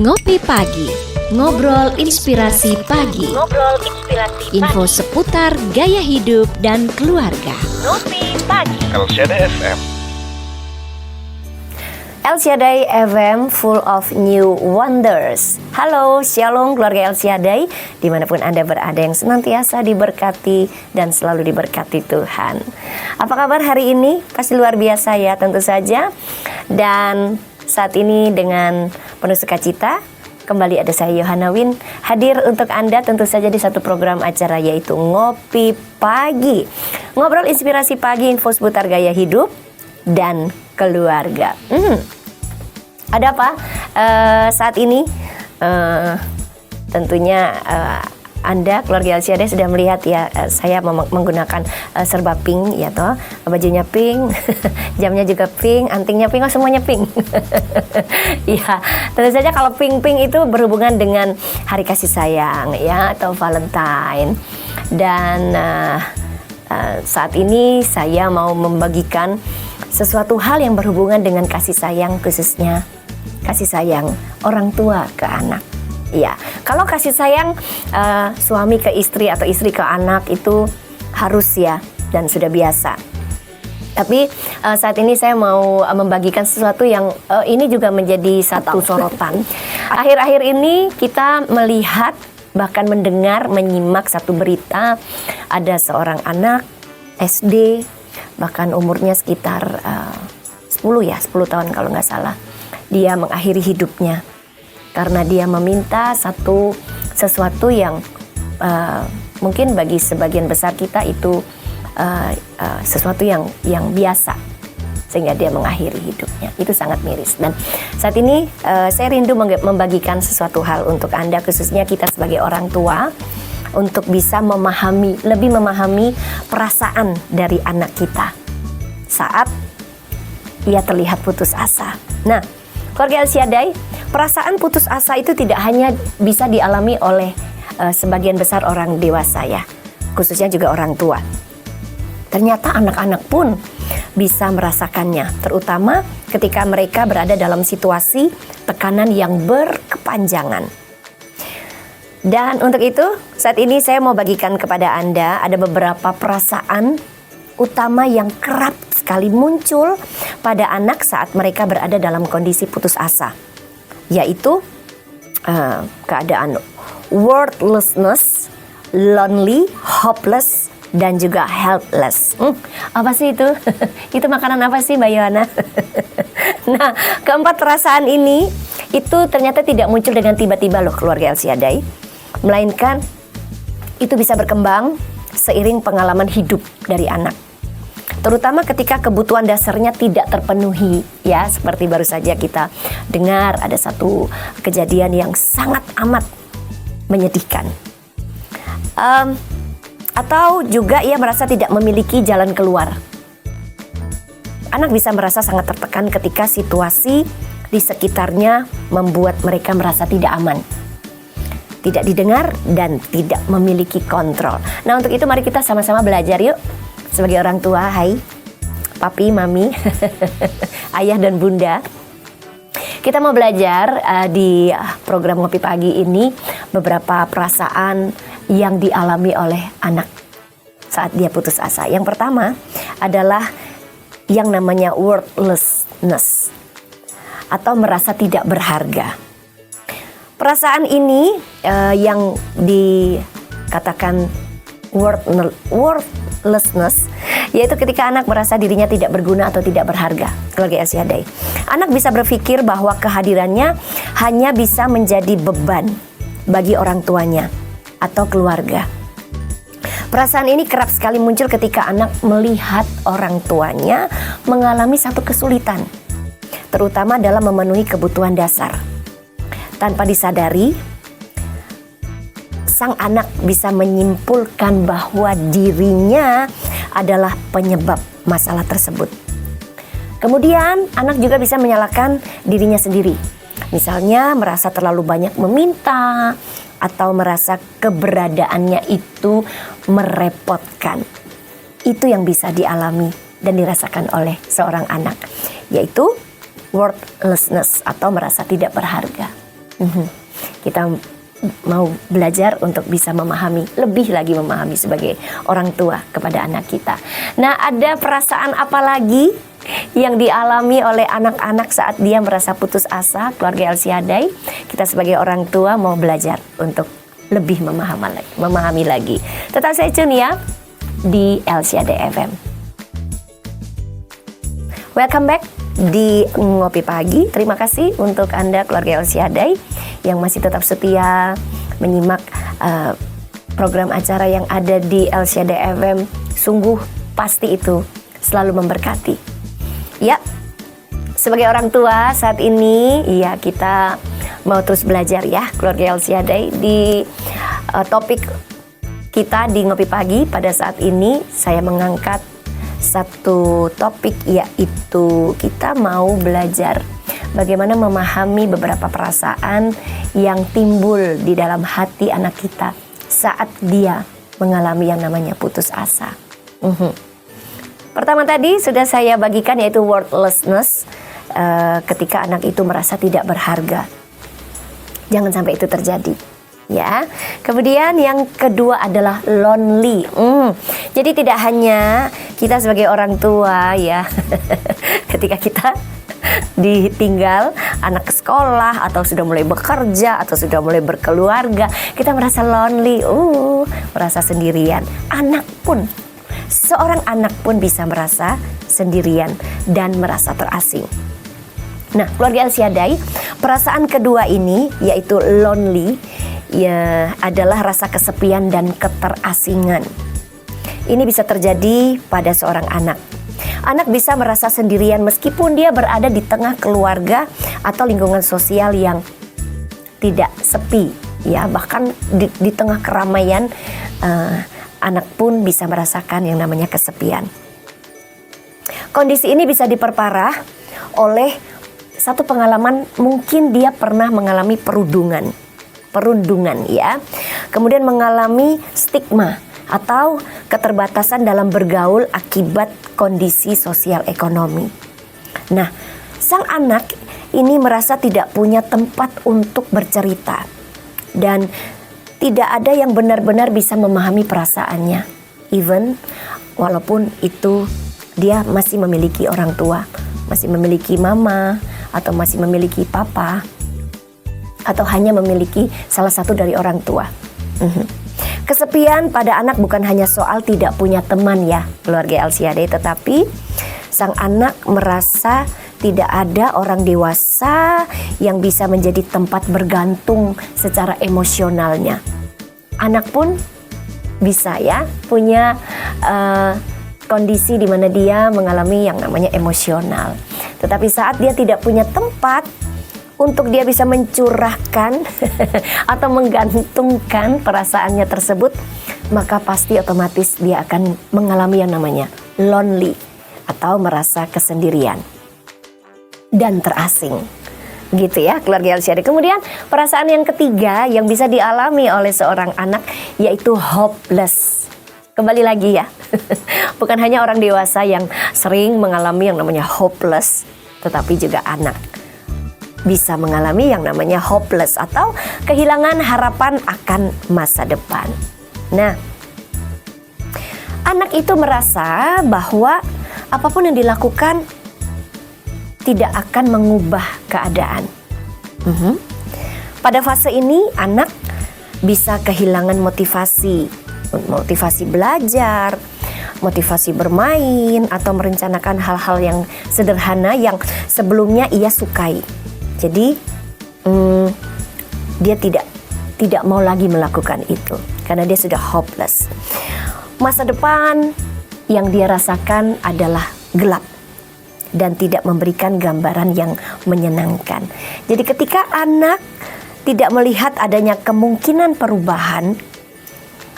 Ngopi Pagi, ngobrol inspirasi pagi. Info seputar gaya hidup dan keluarga. Ngopi Pagi. El-Syadai FM. El-Syadai FM full of new wonders. Halo, shalom keluarga El-Syadai, dimanapun Anda berada, yang senantiasa diberkati dan selalu diberkati Tuhan. Apa kabar hari ini? Pasti luar biasa ya tentu saja. Dan saat ini dengan penuh sukacita kembali ada saya Yohana Win hadir untuk Anda tentu saja di satu program acara, yaitu Ngopi Pagi. Ngobrol inspirasi pagi, info seputar gaya hidup dan keluarga. Ada apa saat ini? Tentunya Anda keluarga El-Syadai sudah melihat ya, saya menggunakan serba pink ya toh, bajunya pink, jamnya juga pink, antingnya pink, semuanya pink. Ya, tentu saja kalau pink-pink itu berhubungan dengan hari kasih sayang ya, atau Valentine. Dan saat ini saya mau membagikan sesuatu hal yang berhubungan dengan kasih sayang, khususnya kasih sayang orang tua ke anak. Ya, kalau kasih sayang suami ke istri atau istri ke anak itu harus ya, dan sudah biasa. Tapi saat ini saya mau membagikan sesuatu yang ini juga menjadi satu sorotan. Akhir-akhir ini kita melihat, bahkan mendengar, menyimak satu berita, ada seorang anak SD, bahkan umurnya sekitar 10 tahun kalau nggak salah. Dia mengakhiri hidupnya karena dia meminta sesuatu yang mungkin bagi sebagian besar kita itu sesuatu yang biasa, sehingga dia mengakhiri hidupnya. Itu sangat miris. Dan saat ini saya rindu membagikan sesuatu hal untuk Anda, khususnya kita sebagai orang tua, untuk bisa lebih memahami perasaan dari anak kita saat ia terlihat putus asa. Nah, keluarga El-Syadai, perasaan putus asa itu tidak hanya bisa dialami oleh sebagian besar orang dewasa ya, khususnya juga orang tua. Ternyata anak-anak pun bisa merasakannya, terutama ketika mereka berada dalam situasi tekanan yang berkepanjangan. Dan untuk itu, saat ini saya mau bagikan kepada Anda ada beberapa perasaan utama yang kerap sekali muncul pada anak saat mereka berada dalam kondisi putus asa, yaitu keadaan worthlessness, lonely, hopeless, dan juga helpless. Apa sih itu? Itu makanan apa sih, Mbak Yohana? Nah, keempat perasaan ini itu ternyata tidak muncul dengan tiba-tiba loh keluarga El-Syadai, melainkan itu bisa berkembang seiring pengalaman hidup dari anak, terutama ketika kebutuhan dasarnya tidak terpenuhi ya, seperti baru saja kita dengar ada satu kejadian yang sangat amat menyedihkan. Atau juga ia merasa tidak memiliki jalan keluar. Anak bisa merasa sangat tertekan ketika situasi di sekitarnya membuat mereka merasa tidak aman, tidak didengar, dan tidak memiliki kontrol. Nah, untuk itu mari kita sama-sama belajar yuk. Sebagai orang tua, hai papi, mami, ayah dan bunda, kita mau belajar di program Ngopi Pagi ini beberapa perasaan yang dialami oleh anak saat dia putus asa. Yang pertama adalah yang namanya worthlessness, atau merasa tidak berharga. Perasaan ini yang dikatakan worthlessness, yaitu ketika anak merasa dirinya tidak berguna atau tidak berharga. Keluarga El-Syadai, anak bisa berpikir bahwa kehadirannya hanya bisa menjadi beban bagi orang tuanya atau keluarga. Perasaan ini kerap sekali muncul ketika anak melihat orang tuanya mengalami satu kesulitan, terutama dalam memenuhi kebutuhan dasar. Tanpa disadari, sang anak bisa menyimpulkan bahwa dirinya adalah penyebab masalah tersebut. Kemudian anak juga bisa menyalahkan dirinya sendiri. Misalnya merasa terlalu banyak meminta, atau merasa keberadaannya itu merepotkan. Itu yang bisa dialami dan dirasakan oleh seorang anak, yaitu worthlessness atau merasa tidak berharga. Kita mau belajar untuk bisa memahami, lebih lagi memahami sebagai orang tua kepada anak kita. Nah, ada perasaan apa lagi yang dialami oleh anak-anak saat dia merasa putus asa? Keluarga Elsiadai, kita sebagai orang tua mau belajar untuk lebih memahami lagi. Tetap stay tune ya di Elsiadai FM. Welcome back di Ngopi Pagi. Terima kasih untuk Anda keluarga Elsiadai yang masih tetap setia menyimak program acara yang ada di Elsiadai FM. Sungguh pasti itu selalu memberkati. Ya, sebagai orang tua saat ini, ya kita mau terus belajar ya keluarga Elsiadai. Di topik kita di Ngopi Pagi pada saat ini, saya mengangkat satu topik, yaitu kita mau belajar bagaimana memahami beberapa perasaan yang timbul di dalam hati anak kita saat dia mengalami yang namanya putus asa. Pertama tadi sudah saya bagikan, yaitu worthlessness, ketika anak itu merasa tidak berharga. Jangan sampai itu terjadi. Ya, kemudian yang kedua adalah lonely. Jadi tidak hanya kita sebagai orang tua ya, ketika kita ditinggal anak ke sekolah atau sudah mulai bekerja atau sudah mulai berkeluarga, kita merasa lonely, merasa sendirian. Seorang anak pun bisa merasa sendirian dan merasa terasing. Nah, keluarga Elsiadai, perasaan kedua ini yaitu lonely, ya adalah rasa kesepian dan keterasingan. Ini bisa terjadi pada seorang anak. Anak bisa merasa sendirian meskipun dia berada di tengah keluarga atau lingkungan sosial yang tidak sepi, ya bahkan di tengah keramaian, anak pun bisa merasakan yang namanya kesepian. Kondisi ini bisa diperparah oleh satu pengalaman, mungkin dia pernah mengalami perundungan ya. Kemudian mengalami stigma atau keterbatasan dalam bergaul akibat kondisi sosial ekonomi. Nah, sang anak ini merasa tidak punya tempat untuk bercerita dan tidak ada yang benar-benar bisa memahami perasaannya. Even walaupun itu dia masih memiliki orang tua, masih memiliki mama atau masih memiliki papa, atau hanya memiliki salah satu dari orang tua. Kesepian pada anak bukan hanya soal tidak punya teman ya keluarga Elsiadai, tetapi sang anak merasa tidak ada orang dewasa yang bisa menjadi tempat bergantung secara emosionalnya. Anak pun bisa ya punya kondisi di mana dia mengalami yang namanya emosional. Tetapi saat dia tidak punya tempat untuk dia bisa mencurahkan atau menggantungkan perasaannya tersebut, maka pasti otomatis dia akan mengalami yang namanya lonely atau merasa kesendirian dan terasing. Gitu ya keluarga Elsiadai. Kemudian perasaan yang ketiga yang bisa dialami oleh seorang anak yaitu hopeless. Kembali lagi ya, bukan hanya orang dewasa yang sering mengalami yang namanya hopeless, tetapi juga anak bisa mengalami yang namanya hopeless atau kehilangan harapan akan masa depan. Nah, anak itu merasa bahwa apapun yang dilakukan tidak akan mengubah keadaan. Pada fase ini anak bisa kehilangan motivasi belajar, motivasi bermain, atau merencanakan hal-hal yang sederhana yang sebelumnya ia sukai. Jadi dia tidak mau lagi melakukan itu karena dia sudah hopeless. Masa depan yang dia rasakan adalah gelap dan tidak memberikan gambaran yang menyenangkan. Jadi ketika anak tidak melihat adanya kemungkinan perubahan,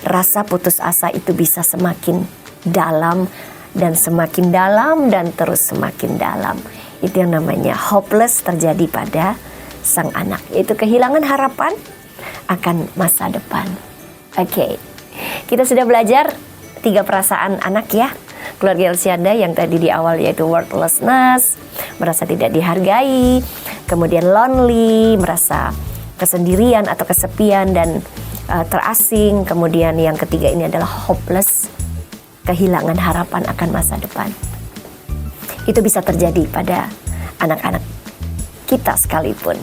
rasa putus asa itu bisa semakin dalam dan semakin dalam dan terus semakin dalam. Itu yang namanya hopeless terjadi pada sang anak. Itu kehilangan harapan akan masa depan. Oke, kita sudah belajar 3 perasaan anak ya keluarga Elsiadai yang tadi di awal, yaitu worthlessness, merasa tidak dihargai, kemudian lonely, merasa kesendirian atau kesepian dan terasing. Kemudian yang ketiga ini adalah hopeless, kehilangan harapan akan masa depan. Itu bisa terjadi pada anak-anak kita sekalipun.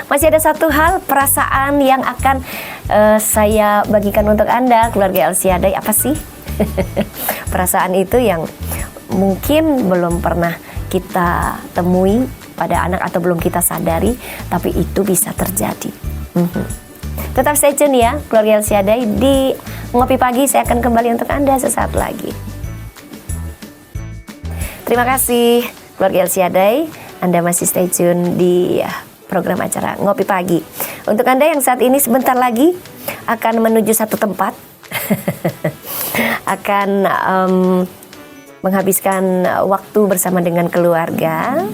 Masih ada satu hal, perasaan yang akan saya bagikan untuk Anda, keluarga Elsiadai. Apa sih? Perasaan itu yang mungkin belum pernah kita temui pada anak atau belum kita sadari, tapi itu bisa terjadi. Tetap stay tune ya, keluarga Elsiadai. Di Ngopi Pagi saya akan kembali untuk Anda sesaat lagi. Terima kasih keluarga Elsiadai, Anda masih stay tune di program acara Ngopi Pagi. Untuk Anda yang saat ini sebentar lagi akan menuju satu tempat, akan menghabiskan waktu bersama dengan keluarga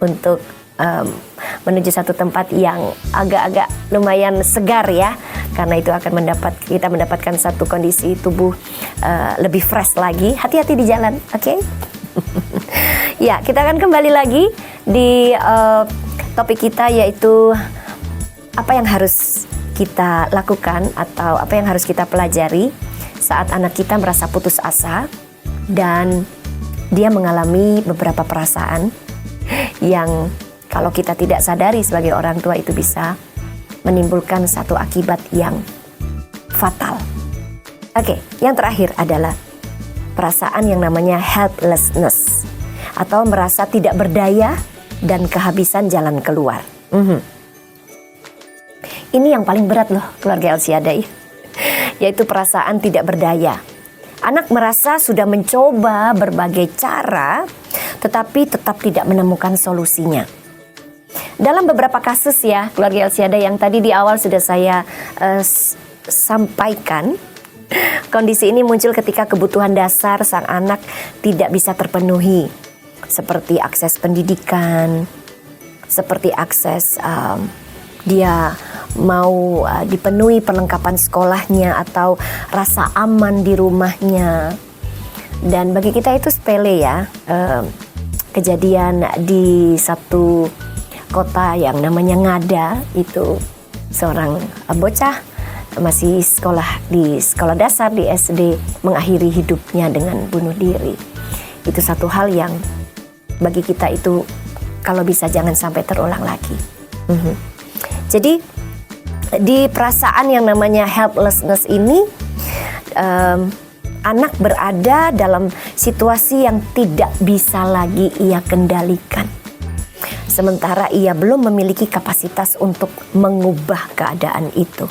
untuk menuju satu tempat yang agak-agak lumayan segar ya, karena itu akan kita mendapatkan satu kondisi tubuh lebih fresh lagi. Hati-hati di jalan, oke? Ya, kita akan kembali lagi di topik kita, yaitu apa yang harus kita lakukan atau apa yang harus kita pelajari saat anak kita merasa putus asa dan dia mengalami beberapa perasaan yang kalau kita tidak sadari sebagai orang tua itu bisa menimbulkan satu akibat yang fatal. Oke, yang terakhir adalah perasaan yang namanya helplessness atau merasa tidak berdaya dan kehabisan jalan keluar. Ini yang paling berat loh keluarga Elsiadai, yaitu perasaan tidak berdaya. Anak merasa sudah mencoba berbagai cara, tetapi tetap tidak menemukan solusinya. Dalam beberapa kasus ya keluarga Elsiadai yang tadi di awal sudah saya sampaikan, kondisi ini muncul ketika kebutuhan dasar sang anak tidak bisa terpenuhi, seperti akses pendidikan, seperti akses dia mau dipenuhi perlengkapan sekolahnya atau rasa aman di rumahnya. Dan bagi kita itu sepele ya, kejadian di satu kota yang namanya Ngada, itu seorang bocah masih di sekolah dasar di SD mengakhiri hidupnya dengan bunuh diri. Itu satu hal yang bagi kita itu kalau bisa jangan sampai terulang lagi. Jadi di perasaan yang namanya helplessness ini, anak berada dalam situasi yang tidak bisa lagi ia kendalikan. Sementara ia belum memiliki kapasitas untuk mengubah keadaan itu.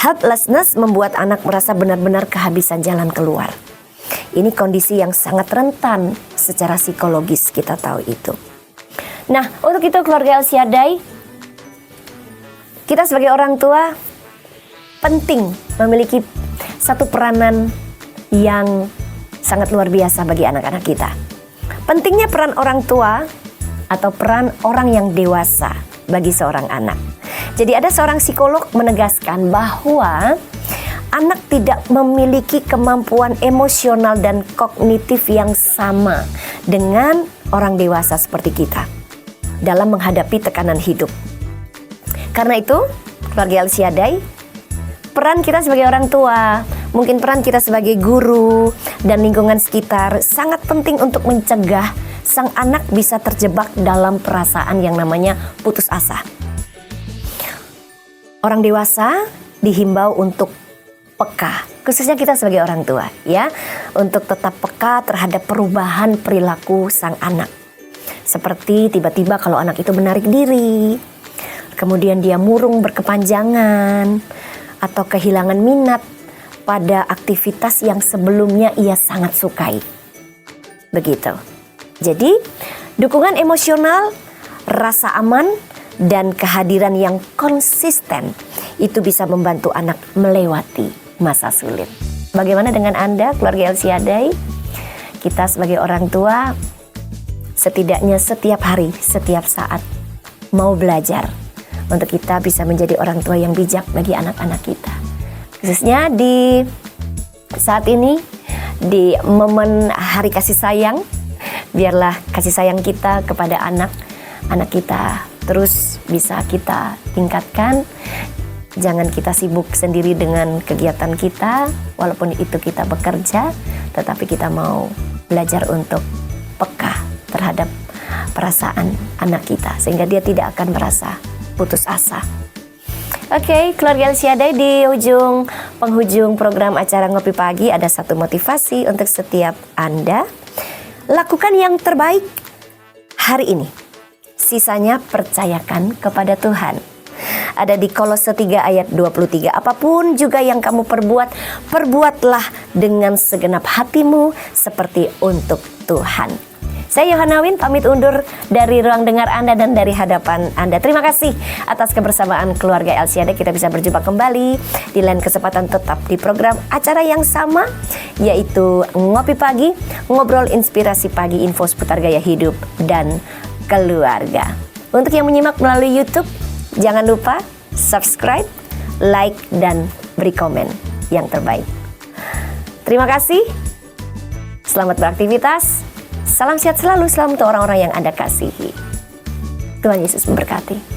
Helplessness membuat anak merasa benar-benar kehabisan jalan keluar. Ini kondisi yang sangat rentan secara psikologis, kita tahu itu. Nah, untuk itu keluarga Elsiadai, kita sebagai orang tua penting memiliki satu peranan yang sangat luar biasa bagi anak-anak kita. Pentingnya peran orang tua atau peran orang yang dewasa bagi seorang anak. Jadi ada seorang psikolog menegaskan bahwa anak tidak memiliki kemampuan emosional dan kognitif yang sama dengan orang dewasa seperti kita dalam menghadapi tekanan hidup. Karena itu, keluarga Elsiadai, peran kita sebagai orang tua, mungkin peran kita sebagai guru dan lingkungan sekitar sangat penting untuk mencegah sang anak bisa terjebak dalam perasaan yang namanya putus asa. Orang dewasa dihimbau untuk peka, khususnya kita sebagai orang tua ya, untuk tetap peka terhadap perubahan perilaku sang anak. Seperti tiba-tiba kalau anak itu menarik diri, kemudian dia murung berkepanjangan, atau kehilangan minat pada aktivitas yang sebelumnya ia sangat sukai. Begitu. Jadi, dukungan emosional, rasa aman, dan kehadiran yang konsisten itu bisa membantu anak melewati masa sulit. Bagaimana dengan Anda, keluarga Elsiadai? Kita sebagai orang tua, setidaknya setiap hari, setiap saat mau belajar untuk kita bisa menjadi orang tua yang bijak bagi anak-anak kita. Khususnya di saat ini, di momen hari kasih sayang, biarlah kasih sayang kita kepada anak kita terus bisa kita tingkatkan. Jangan kita sibuk sendiri dengan kegiatan kita, walaupun itu kita bekerja, tetapi kita mau belajar untuk peka terhadap perasaan anak kita, sehingga dia tidak akan merasa putus asa. Oke, keluarga LCAD, di penghujung program acara Ngopi Pagi ada satu motivasi untuk setiap Anda. Lakukan yang terbaik hari ini. Sisanya percayakan kepada Tuhan. Ada di Kolose 3 ayat 23. Apapun juga yang kamu perbuat, perbuatlah dengan segenap hatimu seperti untuk Tuhan. Saya Yohanawin pamit undur dari ruang dengar Anda dan dari hadapan Anda. Terima kasih atas kebersamaan keluarga LCAD. Kita bisa berjumpa kembali di lain kesempatan, tetap di program acara yang sama, yaitu Ngopi Pagi, ngobrol inspirasi pagi, info seputar gaya hidup dan keluarga. Untuk yang menyimak melalui YouTube, jangan lupa subscribe, like, dan beri komen yang terbaik. Terima kasih. Selamat beraktivitas. Salam sehat selalu, salam untuk orang-orang yang Anda kasihi. Tuhan Yesus memberkati.